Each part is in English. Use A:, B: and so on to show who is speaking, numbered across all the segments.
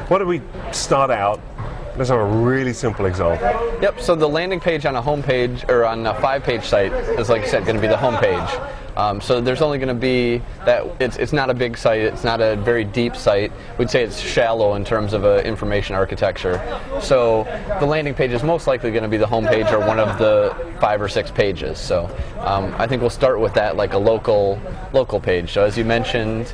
A: why don't we start out? Let's have a really simple example.
B: Yep, so the landing page on a home page, or on a 5-page site, is, like you said, going to be the home page. So there's only going to be that, it's not a big site, it's not a very deep site. We'd say it's shallow in terms of information architecture. So the landing page is most likely going to be the home page or one of the 5 or 6 pages. So I think we'll start with that, like a local page. So as you mentioned,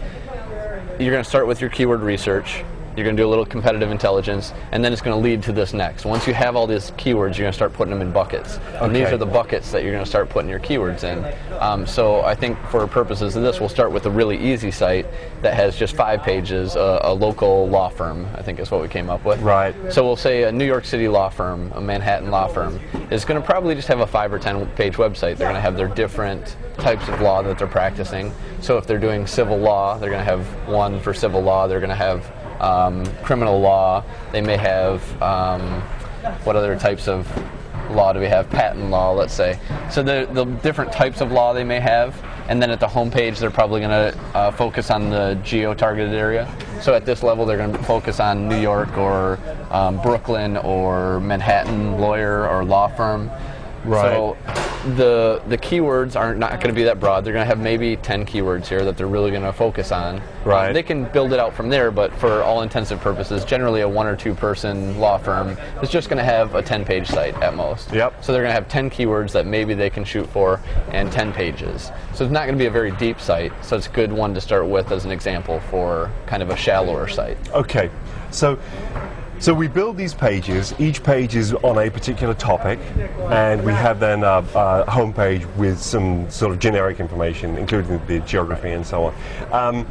B: you're going to start with your keyword research. You're going to do a little competitive intelligence, and then it's going to lead to this next. Once you have all these keywords, you're going to start putting them in buckets. Okay. And these are the buckets that you're going to start putting your keywords in. So I think for purposes of this, we'll start with a really easy site that has just 5 pages, a local law firm, I think is what we came up with.
A: Right.
B: So we'll say a New York City law firm, a Manhattan law firm, is going to probably just have a 5 or 10 page website. They're going to have their different types of law that they're practicing. So if they're doing civil law, they're going to have one for civil law. They're going to have criminal law. They may have, what other types of law do we have? Patent law, let's say. So the different types of law they may have, and then at the home page they're probably going to focus on the geo-targeted area. So at this level they're going to focus on New York or Brooklyn or Manhattan lawyer or law firm.
A: Right.
B: So the keywords are not going to be that broad. They're going to have maybe 10 keywords here that they're really going to focus on.
A: Right.
B: They can build it out from there, but for all intensive purposes, generally a 1 or 2 person law firm is just going to have a 10-page site at most.
A: Yep.
B: So they're going to have 10 keywords that maybe they can shoot for and 10 pages. So it's not going to be a very deep site, so it's a good one to start with as an example for kind of a shallower site.
A: Okay. So we build these pages. Each page is on a particular topic, and we have then a homepage with some sort of generic information, including the geography and so on.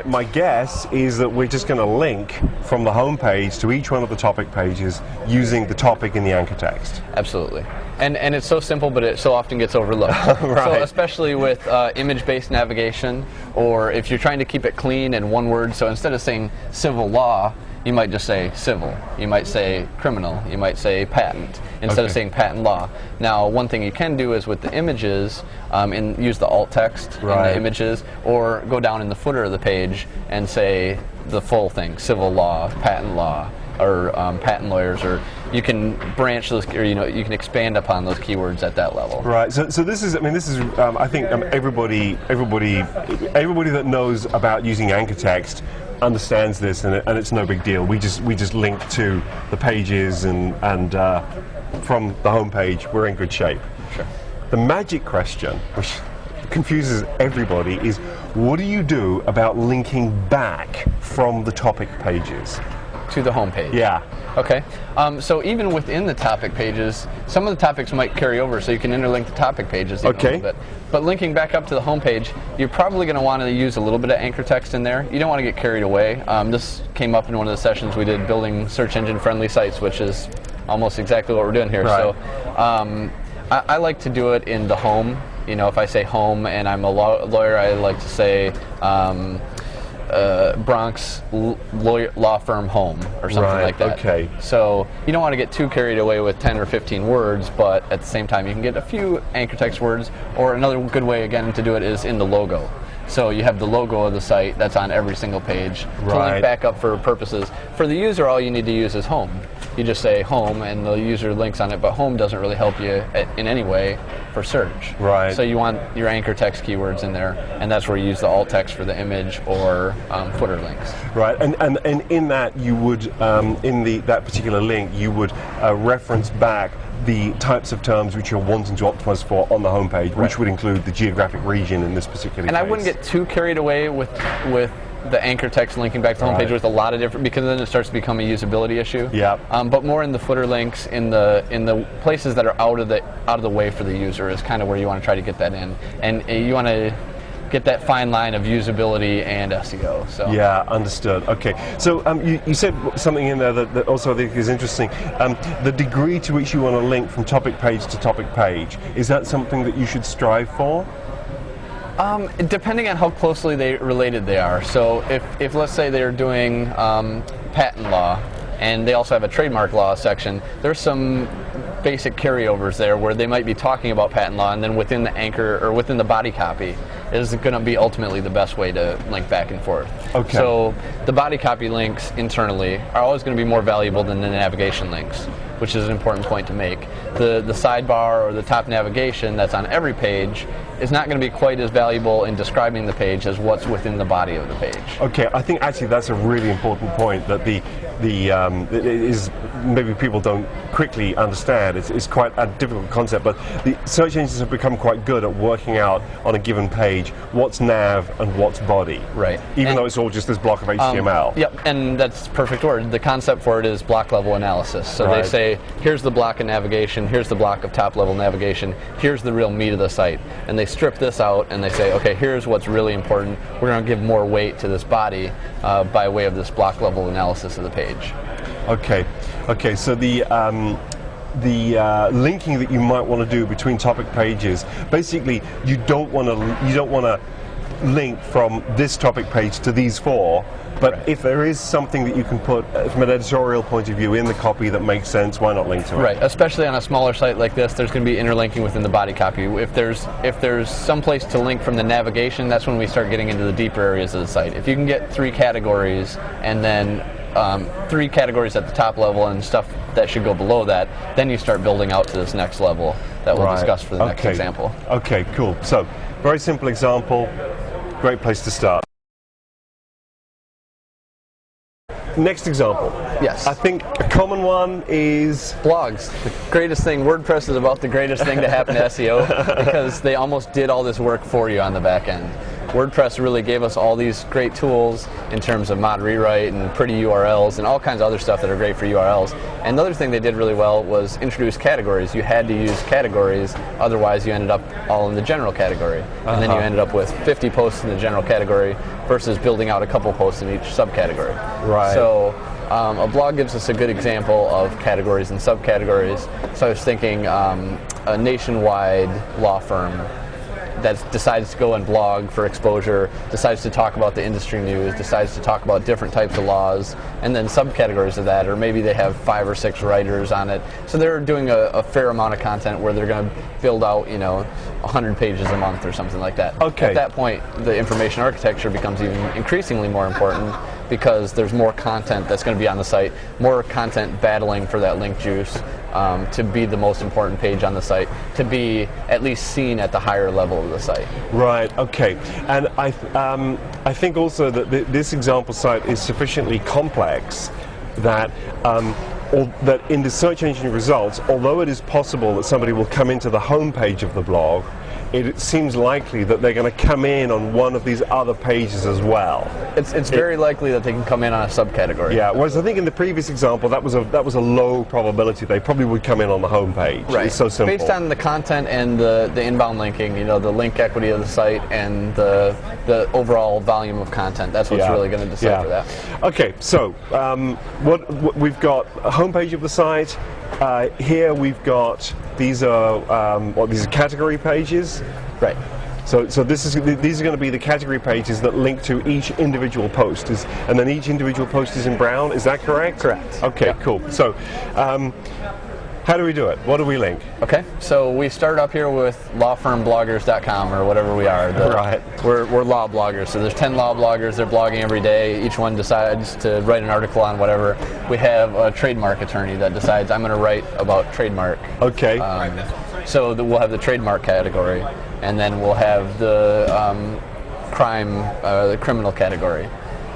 A: My guess is that we're just going to link from the home page to each one of the topic pages using the topic in the anchor text.
B: Absolutely. And it's so simple, but it so often gets overlooked.
A: Right.
B: So especially with image-based navigation, or if you're trying to keep it clean in one word, so instead of saying civil law, you might just say civil. You might say criminal. You might say patent instead of saying patent law. Now, one thing you can do is with the images, use the alt text in the images, or go down in the footer of the page and say the full thing: civil law, patent law, or patent lawyers, or you can branch those, or you can expand upon those keywords at that level.
A: Right. So this is, I think everybody that knows about using anchor text understands this, and it's no big deal. We just link to the pages, and from the home page, we're in good shape.
B: Sure.
A: The magic question, which confuses everybody, is what do you do about linking back from the topic pages
B: to the home page?
A: Yeah.
B: Okay. So even within the topic pages, some of the topics might carry over, so you can interlink the topic pages even a little bit. But linking back up to the home page, you're probably going to want to use a little bit of anchor text in there. You don't want to get carried away. This came up in one of the sessions we did, building search engine friendly sites, which is almost exactly what we're doing here.
A: Right.
B: So I like to do it in the home. If I say home and I'm a lawyer, I like to say Bronx law firm home or something like that.
A: Okay.
B: So you don't want to get too carried away with 10 or 15 words, but at the same time you can get a few anchor text words. Or another good way again to do it is in the logo. So you have the logo of the site that's on every single page to link back up for purposes. For the user, all you need to use is home. You just say home and the user links on it, but home doesn't really help you in any way for search.
A: Right.
B: So you want your anchor text keywords in there, and that's where you use the alt text for the image or footer links.
A: Right, and in that you would, in that particular link, you would reference back the types of terms which you're wanting to optimize for on the homepage, which would include the geographic region in this particular case.
B: And I wouldn't get too carried away with the anchor text linking back to the homepage with a lot of different, because then it starts to become a usability issue.
A: Yeah.
B: But more in the footer links, in the places that are out of the way for the user is kind of where you want to try to get that in, and you want to get that fine line of usability and SEO. So.
A: Yeah, understood. Okay, so you said something in there that also I think is interesting. The degree to which you want to link from topic page to topic page, is that something that you should strive for?
B: Depending on how closely related they are. So if let's say they're doing patent law, and they also have a trademark law section, there's some basic carryovers there where they might be talking about patent law, and then within the anchor or within the body copy, is going to be ultimately the best way to link back and forth.
A: Okay.
B: So the body copy links internally are always going to be more valuable than the navigation links, which is an important point to make. The sidebar or the top navigation that's on every page is not going to be quite as valuable in describing the page as what's within the body of the page.
A: Okay, I think actually that's a really important point that it is maybe people don't quickly understand. It's quite a difficult concept, but the search engines have become quite good at working out on a given page what's nav and what's body.
B: Right.
A: Even though it's all just this block of HTML.
B: Yep, and that's the perfect word. The concept for it is block level analysis. So
A: Right.
B: they say, here's the block of navigation, here's the block of top level navigation, here's the real meat of the site. And they strip this out and they say, okay, here's what's really important. We're going to give more weight to this body by way of this block level analysis of the page.
A: Okay. Okay. So the linking that you might want to do between topic pages, basically, you don't want to link from this topic page to these four. But
B: Right.
A: if there is something that you can put from an editorial point of view in the copy that makes sense, why not link to it?
B: Right, especially on a smaller site like this, there's going to be interlinking within the body copy. If there's some place to link from the navigation, that's when we start getting into the deeper areas of the site. If you can get 3 categories and then 3 categories at the top level and stuff that should go below that, then you start building out to this next level that we'll discuss for the next example.
A: Okay, cool. So, very simple example, great place to start. Next example.
B: Yes.
A: I think a common one is
B: Blogs. The greatest thing, WordPress is about the greatest thing to happen to SEO because they almost did all this work for you on the back end. WordPress really gave us all these great tools in terms of mod rewrite and pretty URLs and all kinds of other stuff that are great for URLs. And the other thing they did really well was introduce categories. You had to use categories, otherwise you ended up all in the general category. And then you ended up with 50 posts in the general category versus building out a couple posts in each subcategory.
A: Right.
B: So a blog gives us a good example of categories and subcategories. So I was thinking a nationwide law firm that decides to go and blog for exposure, decides to talk about the industry news, decides to talk about different types of laws, and then subcategories of that, or maybe they have 5 or 6 writers on it. So they're doing a fair amount of content where they're going to build out, 100 pages a month or something like that.
A: Okay.
B: At that point, the information architecture becomes even increasingly more important because there's more content that's going to be on the site, more content battling for that link juice. To be the most important page on the site, to be at least seen at the higher level of the site.
A: right. Okay, and I think also that this example site is sufficiently complex that that in the search engine results, although it is possible that somebody will come into the home page of the blog, it seems likely that they're going to come in on one of these other pages as well.
B: It's very likely that they can come in on a subcategory.
A: Yeah, whereas I think in the previous example that was a low probability they probably would come in on the home page.
B: Right.
A: It's so simple.
B: Based on the content and the inbound linking, the link equity of the site and the overall volume of content. That's what's really going to decipher that.
A: Okay, so what we've got a homepage of the site. Here we've got these are category pages.
B: Right.
A: So these are going to be the category pages that link to each individual post, and then each individual post is in brown. Is that correct?
B: Correct.
A: Okay,
B: Yep.
A: cool. So, how do we do it? What do we link?
B: Okay, so we start up here with lawfirmbloggers.com or whatever we are.
A: Right.
B: We're law bloggers, so there's 10 law bloggers. They're blogging every day. Each one decides to write an article on whatever. We have a trademark attorney that decides I'm going to write about trademark.
A: Okay.
B: So we'll have the trademark category, and then we'll have the the criminal category.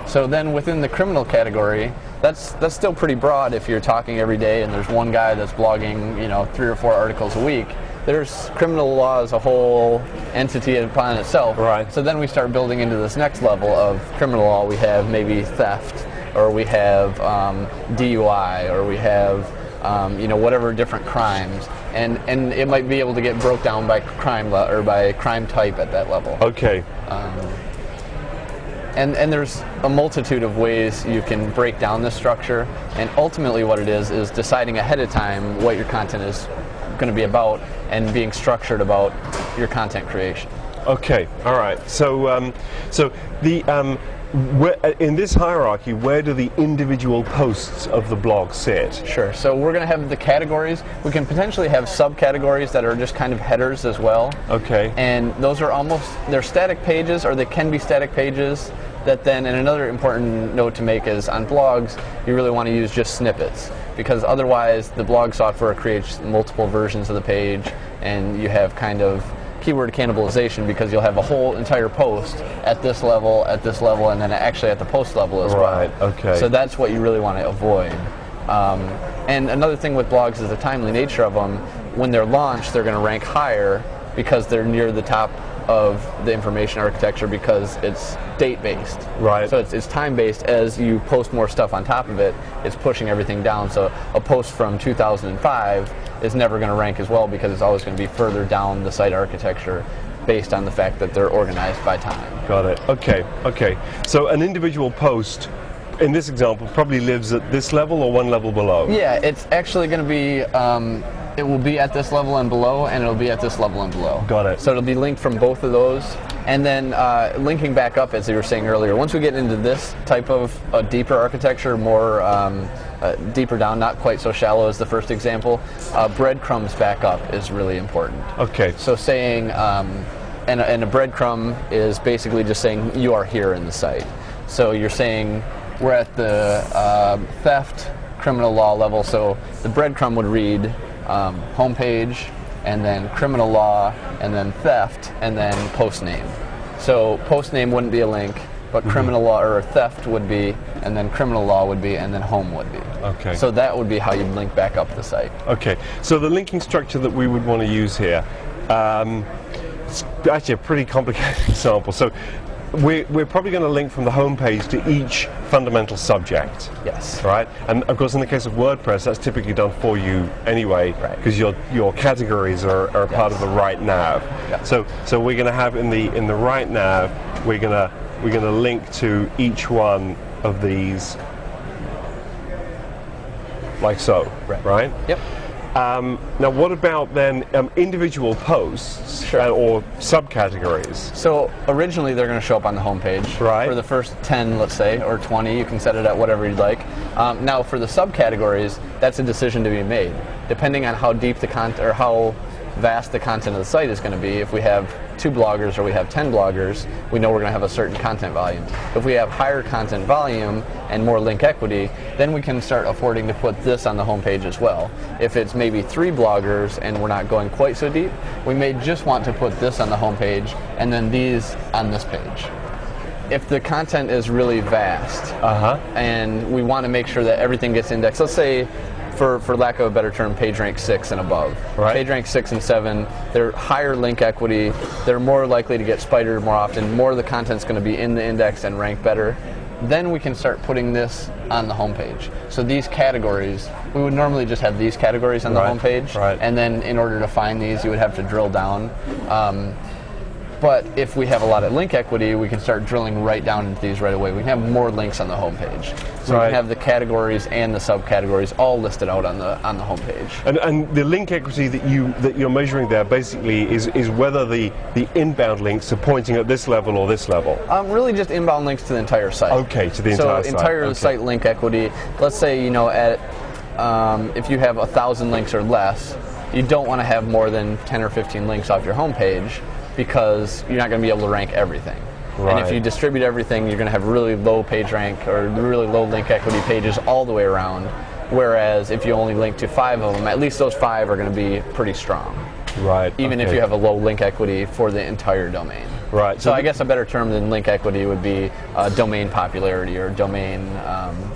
B: So then within the criminal category, that's still pretty broad if you're talking every day and there's one guy that's blogging 3 or 4 articles a week. There's criminal law as a whole entity upon itself.
A: Right.
B: So then we start building into this next level of criminal law. We have maybe theft, or we have DUI, or we have whatever different crimes, and it might be able to get broke down by crime or by crime type at that level.
A: Okay.
B: And there's a multitude of ways you can break down this structure, and ultimately what it is deciding ahead of time what your content is going to be about and being structured about your content creation.
A: Okay. All right. So so the in this hierarchy, where do the individual posts of the blog sit?
B: Sure. So we're going to have the categories. We can potentially have subcategories that are just kind of headers as well.
A: Okay.
B: And those are they're static pages, or they can be static pages that then, and another important note to make is on blogs, you really want to use just snippets, because otherwise the blog software creates multiple versions of the page, and you have kind of keyword cannibalization, because you'll have a whole entire post at this level, and then actually at the post level as well.
A: Right, okay.
B: So that's what you really want to avoid. And another thing with blogs is the timely nature of them. When they're launched, they're going to rank higher because they're near the top of the information architecture, because it's date-based.
A: Right.
B: So it's time-based. As you post more stuff on top of it, it's pushing everything down. So a post from 2005 is never going to rank as well, because it's always going to be further down the site architecture based on the fact that they're organized by time.
A: Got it. Okay. Okay. So an individual post, in this example, probably lives at this level or one level below?
B: Yeah, it's actually going to be, it will be at this level and below, and it'll be at this level and below.
A: Got it.
B: So it'll be linked from both of those. And then linking back up, as you were saying earlier, once we get into this type of deeper architecture, more deeper down, not quite so shallow as the first example, breadcrumbs back up is really important.
A: Okay.
B: So saying, and a breadcrumb is basically just saying you are here in the site. So you're saying we're at the theft, criminal law level, so the breadcrumb would read homepage, and then criminal law, and then theft, and then post name. So post name wouldn't be a link, but criminal law or theft would be, and then criminal law would be, and then home would be.
A: Okay.
B: So that would be how you'd link back up the site.
A: Okay. So the linking structure that we would want to use here, it's actually a pretty complicated example. So we're probably going to link from the home page to each fundamental subject.
B: Yes.
A: Right? And of course, in the case of WordPress, that's typically done for you anyway, because your categories are a part of the right nav.
B: Yeah.
A: So we're going to have in the right nav, we're going to link to each one of these, like so. Right?
B: Yep.
A: Now, what about then individual posts or subcategories?
B: So originally they're going to show up on the home page.
A: Right.
B: For the first 10, let's say, or 20, you can set it at whatever you'd like. Now for the subcategories, that's a decision to be made. Depending on how deep the content, or how vast the content of the site is going to be. If we have 2 bloggers or we have 10 bloggers, we know we're going to have a certain content volume. If we have higher content volume and more link equity, then we can start affording to put this on the home page as well. If it's maybe 3 bloggers and we're not going quite so deep, we may just want to put this on the home page and then these on this page. If the content is really vast and we want to make sure that everything gets indexed, let's say, for lack of a better term, PageRank 6 and above. Right. PageRank 6 and 7, they're higher link equity, they're more likely to get spidered more often, more of the content's going to be in the index and rank better. Then we can start putting this on the homepage. So these categories, we would normally just have these categories on the homepage, and then in order to find these, you would have to drill down. But if we have a lot of link equity, we can start drilling right down into these right away. We can have more links on the homepage. So we can have the categories and the subcategories all listed out on the homepage.
A: And the link equity that you're measuring there basically is whether the inbound links are pointing at this level or this level.
B: Really just inbound links to the entire site.
A: Okay, to the entire site.
B: So entire site link equity. Let's say at if you have 1,000 links or less, you don't want to have more than 10 or 15 links off your homepage, because you're not going to be able to rank everything. Right. And if you distribute everything, you're going to have really low page rank or really low link equity pages all the way around. Whereas if you only link to 5 of them, at least those 5 are going to be pretty strong.
A: Right.
B: Even if you have a low link equity for the entire domain.
A: Right.
B: So I guess a better term than link equity would be domain popularity or domain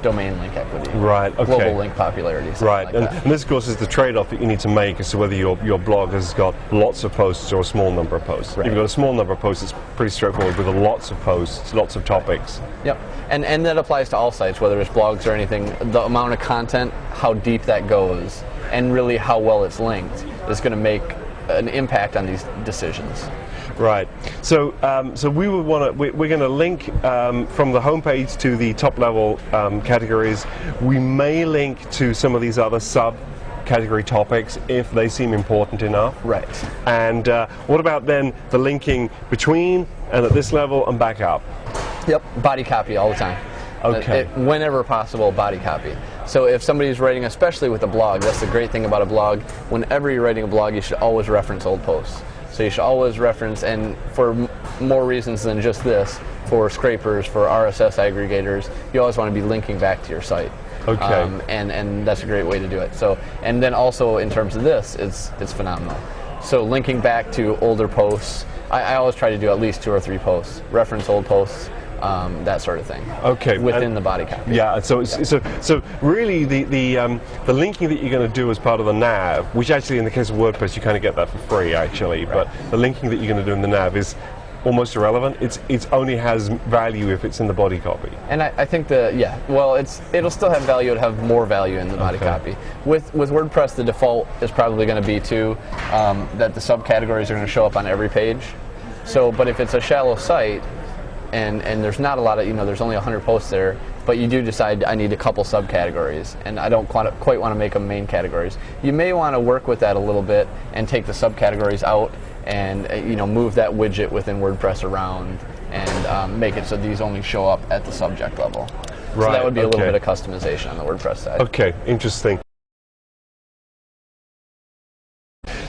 B: link equity.
A: Right. Okay.
B: Global link popularity.
A: Right.
B: Like
A: and this, of course, is the trade-off that you need to make as to whether your blog has got lots of posts or a small number of posts.
B: Right.
A: If you've got a small number of posts, it's pretty straightforward. With lots of posts, lots of topics.
B: Yep. And that applies to all sites, whether it's blogs or anything. The amount of content, how deep that goes, and really how well it's linked is going to make an impact on these decisions.
A: Right. So we would want to. We're going to link from the homepage to the top level categories. We may link to some of these other subcategory topics if they seem important enough.
B: Right.
A: And what about then the linking between and at this level and back up?
B: Yep, body copy all the time.
A: Okay.
B: Whenever possible, body copy. So if somebody's writing, especially with a blog, that's the great thing about a blog. Whenever you're writing a blog, you should always reference old posts. So you should always reference, and for more reasons than just this, for scrapers, for RSS aggregators, you always want to be linking back to your site.
A: Okay.
B: And that's a great way to do it. So, and then also in terms of this, it's phenomenal. So linking back to older posts, I always try to do at least 2 or 3 posts, reference old posts, that sort of thing.
A: Okay.
B: Within the body copy.
A: Yeah. So so really the linking that you're going to do as part of the nav, which actually in the case of WordPress you kind of get that for free actually,
B: Right.
A: but the linking that you're going to do in the nav is almost irrelevant. It's only has value if it's in the body copy.
B: And I think it'll still have value. It'll have more value in the body copy. With WordPress, the default is probably going to be that the subcategories are going to show up on every page. So, but if it's a shallow site, and there's not a lot of, there's only 100 posts there, but you do decide I need a couple subcategories, and I don't quite want to make them main categories. You may want to work with that a little bit and take the subcategories out and move that widget within WordPress around and make it so these only show up at the subject level.
A: Right,
B: so that would be a little
A: okay.
B: bit of customization on the WordPress side.
A: Okay, interesting.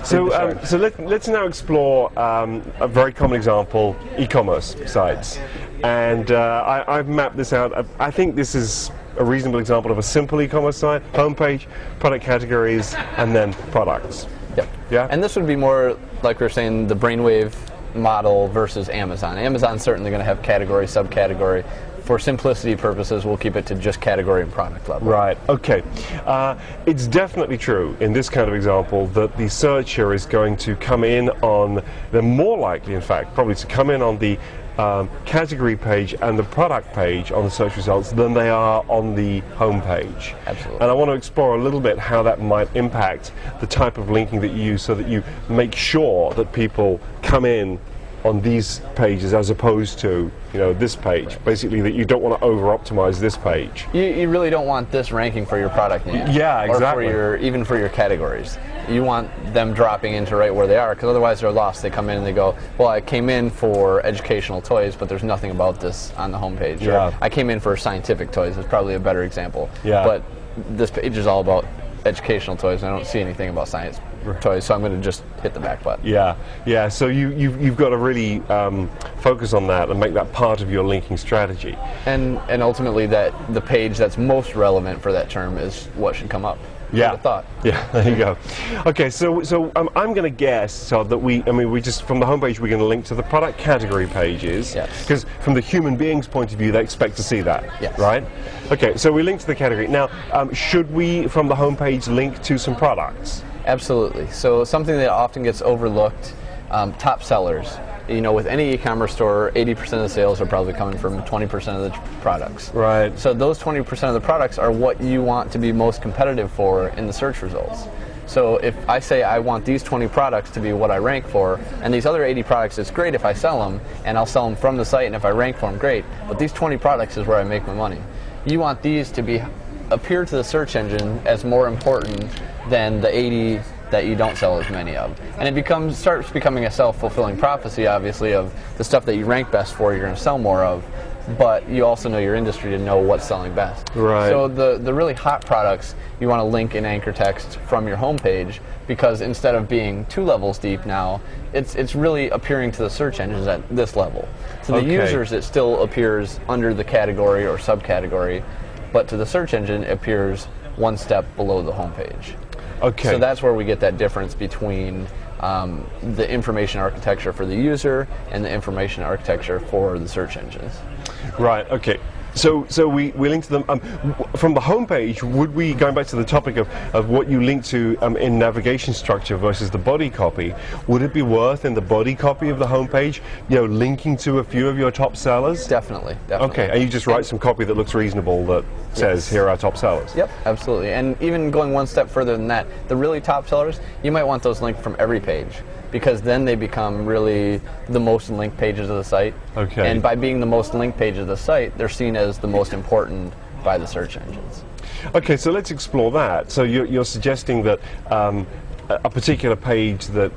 A: So let's now explore a very common example, e-commerce sites. And I've mapped this out. I think this is a reasonable example of a simple e-commerce site: homepage, product categories, and then products.
B: Yep.
A: Yeah.
B: And this would be more, like we were saying, the brainwave model versus Amazon. Amazon's certainly going to have category, subcategory. For simplicity purposes, we'll keep it to just category and product level.
A: Right, okay. It's definitely true in this kind of example that the searcher is going to come in on, they're more likely in fact, probably to come in on the category page and the product page on the search results than they are on the home page.
B: Absolutely.
A: And I want to explore a little bit how that might impact the type of linking that you use so that you make sure that people come in on these pages as opposed to this page. Right. Basically that you don't want to over-optimize this page.
B: You really don't want this ranking for your product name.
A: Yeah, exactly.
B: Or even for your categories. You want them dropping into right where they are, because otherwise they're lost. They come in and they go, well, I came in for educational toys, but there's nothing about this on the homepage.
A: Yeah.
B: Or I came in for scientific toys. It's probably a better example.
A: Yeah.
B: But this page is all about educational toys, and I don't see anything about science toys, so I'm going to just hit the back button.
A: Yeah. So you've got to really focus on that and make that part of your linking strategy.
B: And ultimately, that the page that's most relevant for that term is what should come up.
A: Yeah.
B: Thought.
A: Yeah. There you go. Okay. So I'm going to guess that we just from the homepage we're going to link to the product category pages.
B: Yes.
A: Because from the human being's point of view, they expect to see that.
B: Yes.
A: Right. Okay. So we link to the category. Now, should we from the homepage link to some products?
B: Absolutely. So something that often gets overlooked, top sellers. With any e-commerce store, 80% of the sales are probably coming from 20% of the products.
A: Right.
B: So those 20% of the products are what you want to be most competitive for in the search results. So if I say I want these 20 products to be what I rank for, and these other 80 products, it's great if I sell them, and I'll sell them from the site, and if I rank for them, great. But these 20 products is where I make my money. You want these to appear to the search engine as more important than the 80 that you don't sell as many of. And it starts becoming a self-fulfilling prophecy, obviously, of the stuff that you rank best for, you're going to sell more of, but you also know your industry to know what's selling best.
A: Right.
B: So the really hot products, you want to link in anchor text from your homepage, because instead of being 2 levels deep now, it's really appearing to the search engines at this level. To the users, it still appears under the category or subcategory, but to the search engine, it appears one step below the homepage.
A: Okay.
B: So that's where we get that difference between the information architecture for the user and the information architecture for the search engines.
A: Right. Okay. So we link to them from the homepage. Would we, going back to the topic of what you link to in navigation structure versus the body copy, would it be worth in the body copy of the homepage, linking to a few of your top sellers?
B: Definitely.
A: Okay, and you just write some copy that looks reasonable that says here are our top sellers.
B: Yep, absolutely. And even going one step further than that, the really top sellers, you might want those linked from every page, because then they become really the most linked pages of the site.
A: Okay.
B: And by being the most linked page of the site, they're seen as the most important by the search engines.
A: Okay, so let's explore that. So you're suggesting that a particular page that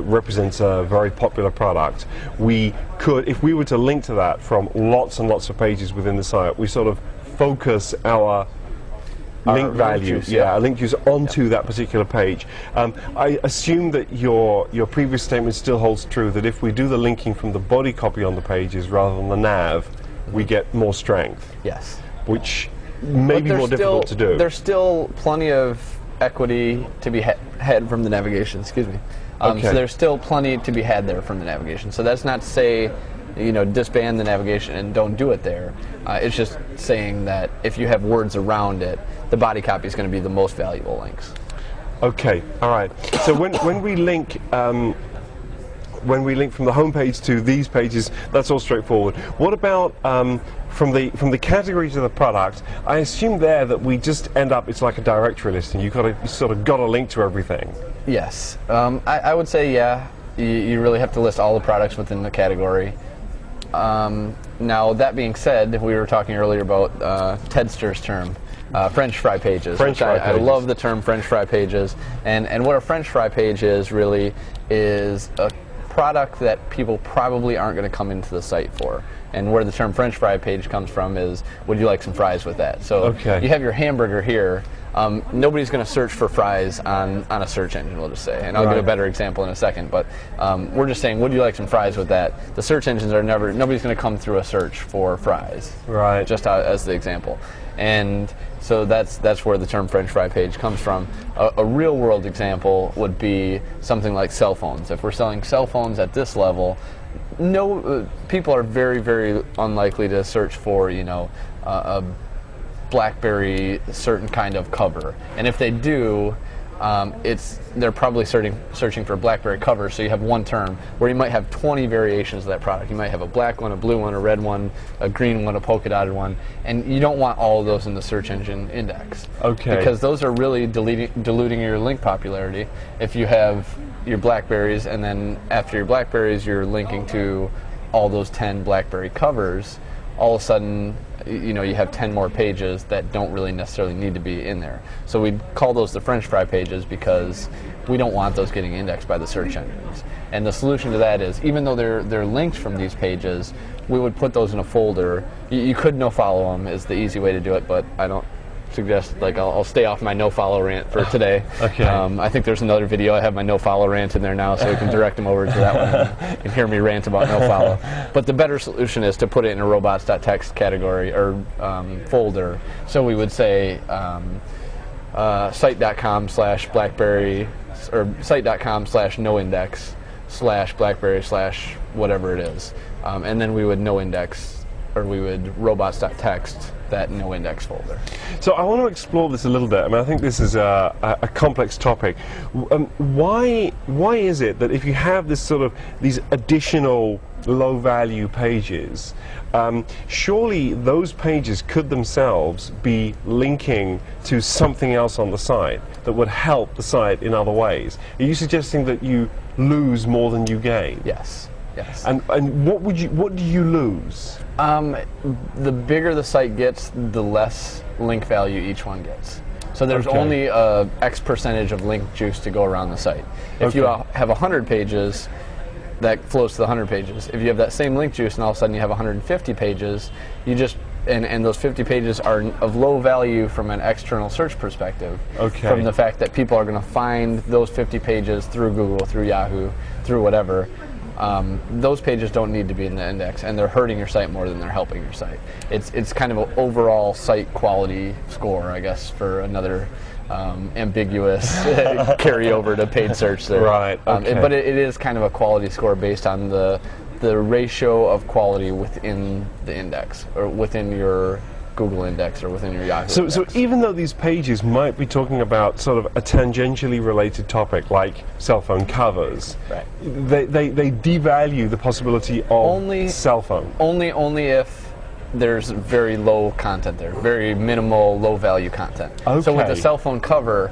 A: represents a very popular product, we could, if we were to link to that from lots and lots of pages within the site, we sort of focus our link value, our link juice onto that particular page. I assume that your previous statement still holds true, that if we do the linking from the body copy on the pages rather than the nav, we get more strength.
B: Yes.
A: Which may be more difficult to do.
B: There's still plenty of equity to be had from the navigation, excuse me.
A: Okay.
B: So there's still plenty to be had there from the navigation. So that's not to say, disband the navigation and don't do it there. It's just saying that if you have words around it, the body copy is going to be the most valuable links.
A: Okay, all right. So when we link from the home page to these pages, that's all straightforward. What about from the category to the product? I assume there that we just end up, it's like a directory list, and you sort of got to link to everything.
B: Yes, I would say you really have to list all the products within the category. Now that being said, we were talking earlier about Tedster's term. French fry pages. I love the term French fry pages, and what a French fry page is really is a product that people probably aren't going to come into the site for. And where the term French fry page comes from is, would you like some fries with that? So you have your hamburger here. Nobody's going to search for fries on a search engine, we'll just say. And I'll give a better example in a second. But we're just saying, would you like some fries with that? The search engines are nobody's going to come through a search for fries.
A: Right.
B: Just as the example. And so that's where the term French fry page comes from. A real world example would be something like cell phones. If we're selling cell phones at this level, people are very, very unlikely to search for, a BlackBerry certain kind of cover. And if they do, they're probably searching for a BlackBerry cover, so you have one term where you might have 20 variations of that product. You might have a black one, a blue one, a red one, a green one, a polka dotted one, and you don't want all of those in the search engine index.
A: Okay.
B: Because those are really diluting your link popularity. If you have your BlackBerries, and then after your BlackBerries you're linking to all those 10 BlackBerry covers, all of a sudden you have 10 more pages that don't really necessarily need to be in there. So we'd call those the French fry pages because we don't want those getting indexed by the search engines. And the solution to that is, even though they're linked from these pages, we would put those in a folder. You could no-follow them is the easy way to do it, but I don't suggest, I'll stay off my no-follow rant for today.
A: Okay.
B: I think there's another video. I have my no-follow rant in there now, so you can direct them over to that one and hear me rant about no-follow. But the better solution is to put it in a robots.txt category or folder. So we would say site.com/BlackBerry or site.com/noindex/BlackBerry/ whatever it is. And then we would no-index, or we would robots.txt that no-index folder.
A: So I want to explore this a little bit. I mean, I think this is a complex topic. Why is it that if you have these additional low-value pages, surely those pages could themselves be linking to something else on the site that would help the site in other ways? Are you suggesting that you lose more than you gain?
B: Yes. Yes.
A: And what do you lose?
B: The bigger the site gets, the less link value each one gets. So there's only X percentage of link juice to go around the site. If you have 100 pages, that flows to the 100 pages. If you have that same link juice and all of a sudden you have 150 pages, you just and those 50 pages are of low value from an external search perspective. From the fact that people are going to find those 50 pages through Google, through Yahoo, through whatever. Those pages don't need to be in the index, and they're hurting your site more than they're helping your site. It's kind of an overall site quality score, I guess, for another ambiguous carryover to paid search there.
A: Right. Okay.
B: But it is kind of a quality score based on the ratio of quality within the index, or within your Google index, or within your Yahoo index.
A: So even though these pages might be talking about sort of a tangentially related topic like cell phone covers,
B: right,
A: they devalue the possibility of cell phone.
B: Only if there's very low content there, very minimal, low-value content. So with the cell phone cover,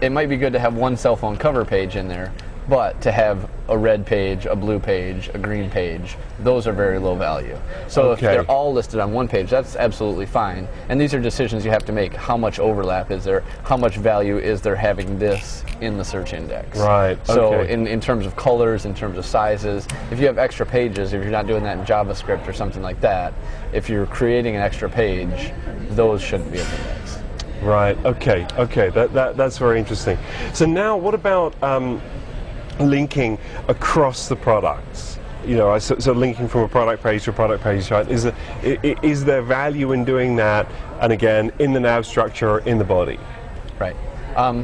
B: it might be good to have one cell phone cover page in there, But to have a red page, a blue page, a green page, those are very low value. So if they're all listed on one page, that's absolutely fine. And these are decisions you have to make. How much overlap is there? How much value is there having this in the search index?
A: Right.
B: So in terms of colors, in terms of sizes, if you have extra pages, if you're not doing that in JavaScript or something like that, if you're creating an extra page, those shouldn't be in the index.
A: Right. Okay. Okay. That's very interesting. So now, what about linking across the products? You know, so linking from a product page to a product page, right? Is there value in doing that? And again, in the nav structure, in the body.
B: Right.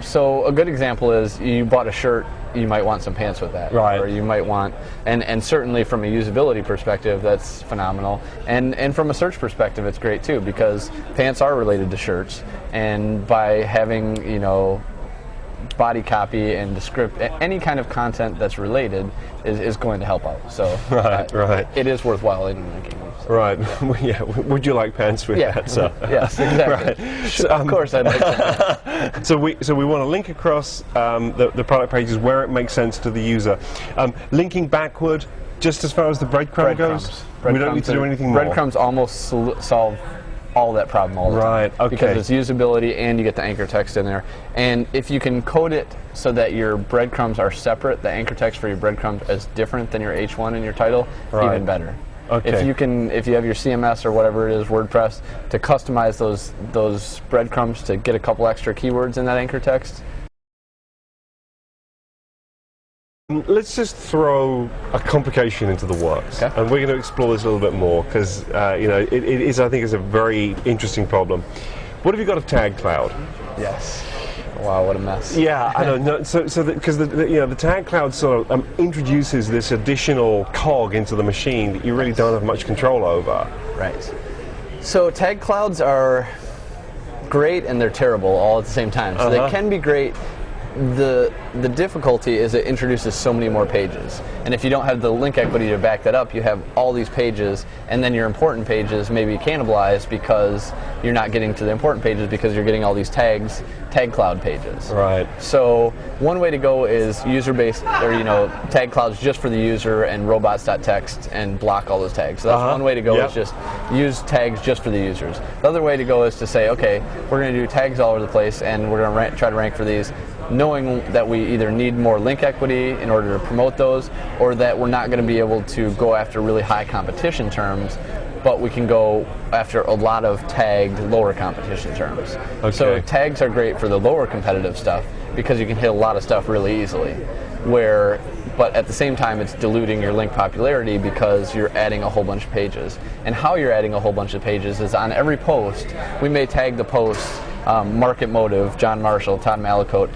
B: So a good example is you bought a shirt. You might want some pants with that,
A: right?
B: Or you might want, and certainly from a usability perspective, that's phenomenal. And from a search perspective, it's great too, because pants are related to shirts, and by having, you know, body copy and descript, any kind of content that's related is going to help out. So
A: right.
B: It is worthwhile interlinking. So.
A: Right. Yeah. Would you like pants with that? So.
B: Yes, exactly. Right. So, of course, I'd like that.
A: So we want to link across the product pages where it makes sense to the user. Linking backward, just as far as the breadcrumb goes. We don't need to do anything more.
B: Breadcrumbs almost solve all that problem all the time.
A: Right, okay.
B: Because it's usability and you get the anchor text in there. And if you can code it so that your breadcrumbs are separate, the anchor text for your breadcrumbs is different than your H1 and your title, even better.
A: Okay.
B: If you have your CMS or whatever it is, WordPress, to customize those breadcrumbs to get a couple extra keywords in that anchor text.
A: Let's just throw a complication into the works, and we're going to explore this a little bit more because you know, it is, I think, is a very interesting problem. What have you got of tag cloud?
B: Yes. Wow, what a mess.
A: Yeah, I know. No, because the tag cloud sort of introduces this additional cog into the machine that you really don't have much control over.
B: Right. So tag clouds are great and they're terrible all at the same time. So they can be great. The difficulty is it introduces so many more pages, and if you don't have the link equity to back that up, you have all these pages, and then your important pages may be cannibalized because you're not getting to the important pages because you're getting all these tag cloud pages.
A: Right.
B: So one way to go is user-based, or tag clouds just for the user and robots.txt and block all those tags. So that's one way to go, is just use tags just for the users. The other way to go is to say, okay, we're going to do tags all over the place, and we're going to try to rank for these, knowing that we either need more link equity in order to promote those, or that we're not going to be able to go after really high competition terms, but we can go after a lot of tagged lower competition terms. Okay. So tags are great for the lower competitive stuff because you can hit a lot of stuff really easily. But at the same time, it's diluting your link popularity because you're adding a whole bunch of pages. And how you're adding a whole bunch of pages is on every post, we may tag the post market motive, John Marshall, Todd Malakote,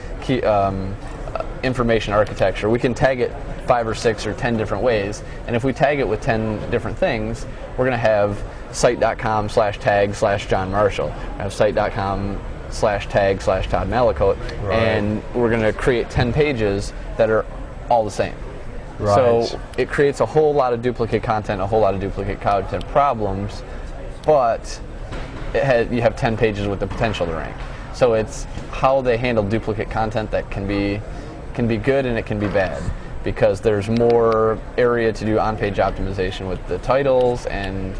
B: information architecture. We can tag it 5 or 6 or 10 different ways, and if we tag it with 10 different things, we're going to have site.com/tag/John Marshall, have site.com/tag/Todd Malakote, and we're going to create 10 pages that are all the same. Right. So it creates a whole lot of duplicate content, a whole lot of duplicate content problems, but you have 10 pages with the potential to rank. So it's how they handle duplicate content that can be good and it can be bad, because there's more area to do on-page optimization with the titles, and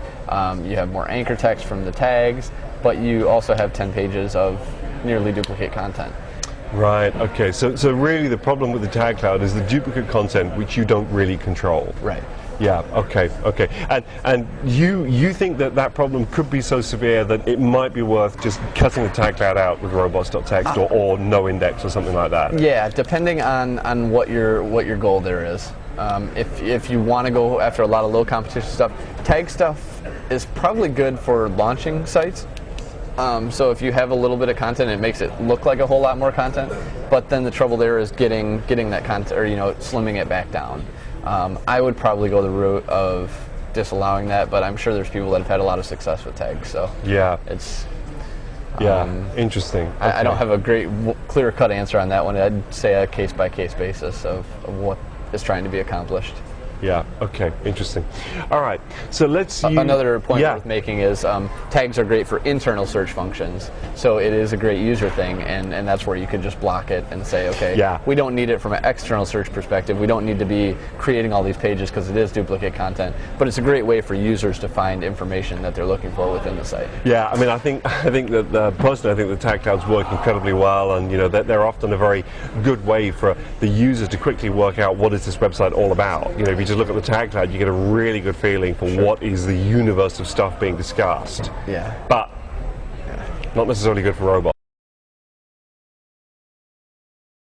B: you have more anchor text from the tags, but you also have 10 pages of nearly duplicate content.
A: Right, okay, so really the problem with the tag cloud is the duplicate content which you don't really control.
B: Right.
A: Yeah, okay. And you think that problem could be so severe that it might be worth just cutting the tag cloud out with robots.txt or no index or something like that?
B: Yeah, depending on what your goal there is. If you want to go after a lot of low competition stuff, tag stuff is probably good for launching sites. So if you have a little bit of content, it makes it look like a whole lot more content, but then the trouble there is getting that content, or slimming it back down. I would probably go the route of disallowing that, but I'm sure there's people that have had a lot of success with tags. So it's
A: interesting. Okay.
B: I don't have a great clear-cut answer on that one. I'd say a case-by-case basis of what is trying to be accomplished.
A: Yeah. Okay. Interesting. All right. So let's use
B: Another point worth making is tags are great for internal search functions. So it is a great user thing, and that's where you can just block it and say, okay, we don't need it from an external search perspective. We don't need to be creating all these pages because it is duplicate content. But it's a great way for users to find information that they're looking for within the site.
A: Yeah. I mean, I think that personally, I think the tag clouds work incredibly well, and they're often a very good way for the users to quickly work out what is this website all about. If you just look at the tag cloud, you get a really good feeling for what is the universe of stuff being discussed.
B: Yeah.
A: But not necessarily good for robots.